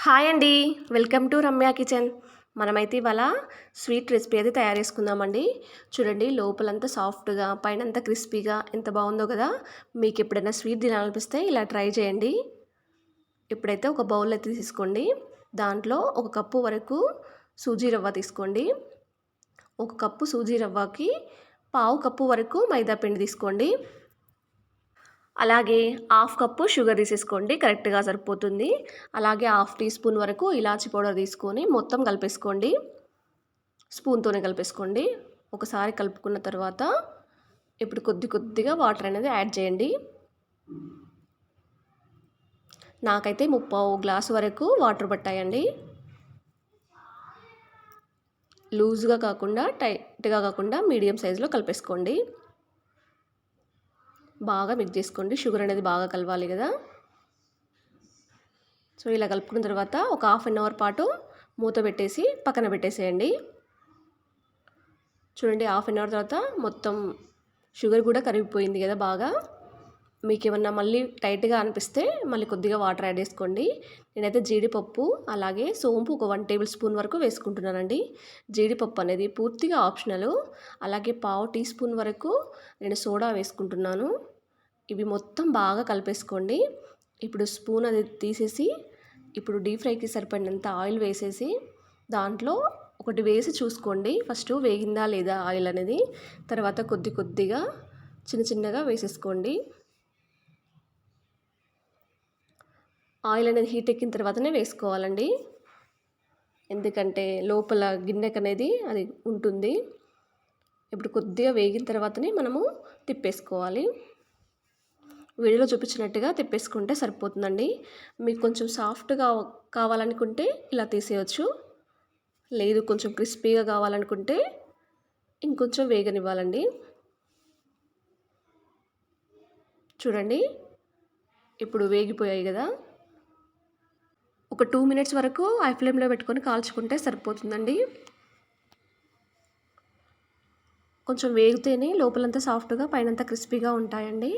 Hi అండి. Welcome to Ramya kitchen. మనమైతే ఇవాళ స్వీట్ రెసిపీ అయితే తయారు చేసుకుందామండి. చూడండి, లోపలంతా సాఫ్ట్గా పైనంతా క్రిస్పీగా ఎంత బాగుందో కదా. మీకు ఎప్పుడైనా స్వీట్ తినాలనిపిస్తే ఇలా ట్రై చేయండి. ఇప్పుడైతే ఒక బౌల్ అయితే తీసుకోండి. దాంట్లో ఒక కప్పు వరకు సూజీ రవ్వ తీసుకోండి. ఒక కప్పు సూజీ రవ్వకి పావు కప్పు వరకు మైదా పిండి తీసుకోండి. అలాగే హాఫ్ కప్పు షుగర్ తీసేసుకోండి, కరెక్ట్గా సరిపోతుంది. అలాగే హాఫ్ టీ స్పూన్ వరకు ఇలాచీ పౌడర్ తీసుకొని మొత్తం కలిపేసుకోండి. స్పూన్తోనే కలిపేసుకోండి. ఒకసారి కలుపుకున్న తర్వాత ఇప్పుడు కొద్ది కొద్దిగా వాటర్ అనేది యాడ్ చేయండి. నాకైతే 3/4 గ్లాసు వరకు వాటర్ పట్టాయండి. లూజ్గా కాకుండా టైట్గా కాకుండా మీడియం సైజులో కలిపేసుకోండి. బాగా మిక్స్ చేసుకోండి. షుగర్ అనేది బాగా కలవాలి కదా. సో ఇలా కలుపుకున్న తర్వాత ఒక హాఫ్ అన్ అవర్ పాటు మూత పెట్టేసి పక్కన పెట్టేసేయండి. చూడండి, హాఫ్ అన్ అవర్ తర్వాత మొత్తం షుగర్ కూడా కరిగిపోయింది కదా బాగా. మీకు ఏమన్నా మళ్ళీ టైట్గా అనిపిస్తే మళ్ళీ కొద్దిగా వాటర్ యాడ్ చేసుకోండి. నేనైతే జీడిపప్పు అలాగే సోంపు ఒక 1 టేబుల్ స్పూన్ వరకు వేసుకుంటున్నానండి. జీడిపప్పు అనేది పూర్తిగా ఆప్షనల్. అలాగే పావు టీ స్పూన్ వరకు నేను సోడా వేసుకుంటున్నాను. ఇవి మొత్తం బాగా కలిపేసుకోండి. ఇప్పుడు స్పూన్ అది తీసేసి ఇప్పుడు డీప్ ఫ్రైకి సరిపడినంత ఆయిల్ వేసేసి దాంట్లో ఒకటి వేసి చూసుకోండి ఫస్ట్ వేగిందా లేదా ఆయిల్ అనేది. తర్వాత కొద్ది కొద్దిగా చిన్న చిన్నగా వేసేసుకోండి. ఆయిల్ అనేది హీట్ ఎక్కిన తర్వాతనే వేసుకోవాలండి, ఎందుకంటే లోపల గిన్నెకి అనేది అది ఉంటుంది. ఇప్పుడు కొద్దిగా వేగిన తర్వాతనే మనము తిప్పేసుకోవాలి. వీడియోలో చూపించినట్టుగా తిప్పేసుకుంటే సరిపోతుందండి. మీకు కొంచెం సాఫ్ట్గా కావాలనుకుంటే ఇలా తీసేయచ్చు. లేదు కొంచెం క్రిస్పీగా కావాలనుకుంటే ఇంకొంచెం వేగనివ్వాలండి. చూడండి, ఇప్పుడు వేగిపోయాయి కదా. ఒక 2 మినిట్స్ వరకు హై ఫ్లేమ్లో పెట్టుకొని కాల్చుకుంటే సరిపోతుందండి. కొంచెం వేగితేనే లోపలంతా సాఫ్ట్గా పైనంతా క్రిస్పీగా ఉంటాయండి.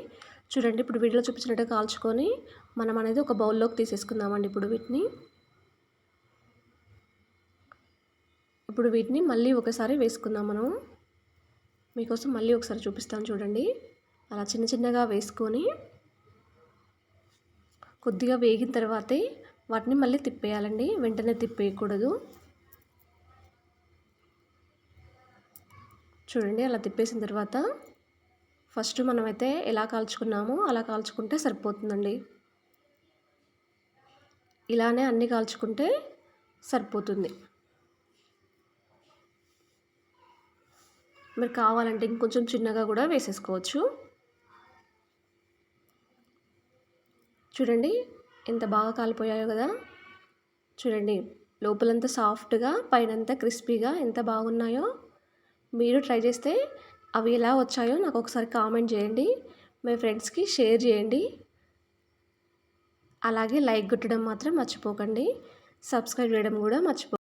చూడండి, ఇప్పుడు వీడియోలో చూపించినట్టుగా కాల్చుకొని మనం అనేది ఒక బౌల్లోకి తీసేసుకుందామండి. ఇప్పుడు వీటిని మళ్ళీ ఒకసారి వేసుకుందాం మనం. మీకోసం మళ్ళీ ఒకసారి చూపిస్తాను చూడండి. అలా చిన్న చిన్నగా వేసుకొని కొద్దిగా వేగిన తర్వాతే వాటిని మళ్ళీ తిప్పేయాలండి, వెంటనే తిప్పేయకూడదు. చూడండి, అలా తిప్పేసిన తర్వాత ఫస్ట్ మనమైతే ఎలా కాల్చుకున్నామో అలా కాల్చుకుంటే సరిపోతుందండి. ఇలానే అన్నీ కాల్చుకుంటే సరిపోతుంది. మీరు కావాలంటే ఇంకొంచెం చిన్నగా కూడా వేసేసుకోవచ్చు. చూడండి ఎంత బాగా కాలిపోయాయో కదా. చూడండి, లోపలంతా సాఫ్ట్గా పైనంతా క్రిస్పీగా ఎంత బాగున్నాయో. మీరు ట్రై చేస్తే అవి ఎలా వచ్చాయో నాకు ఒకసారి కామెంట్ చేయండి. మీ ఫ్రెండ్స్కి షేర్ చేయండి. అలాగే లైక్ కొట్టడం మాత్రం మర్చిపోకండి. సబ్స్క్రైబ్ చేయడం కూడా మర్చిపోకండి.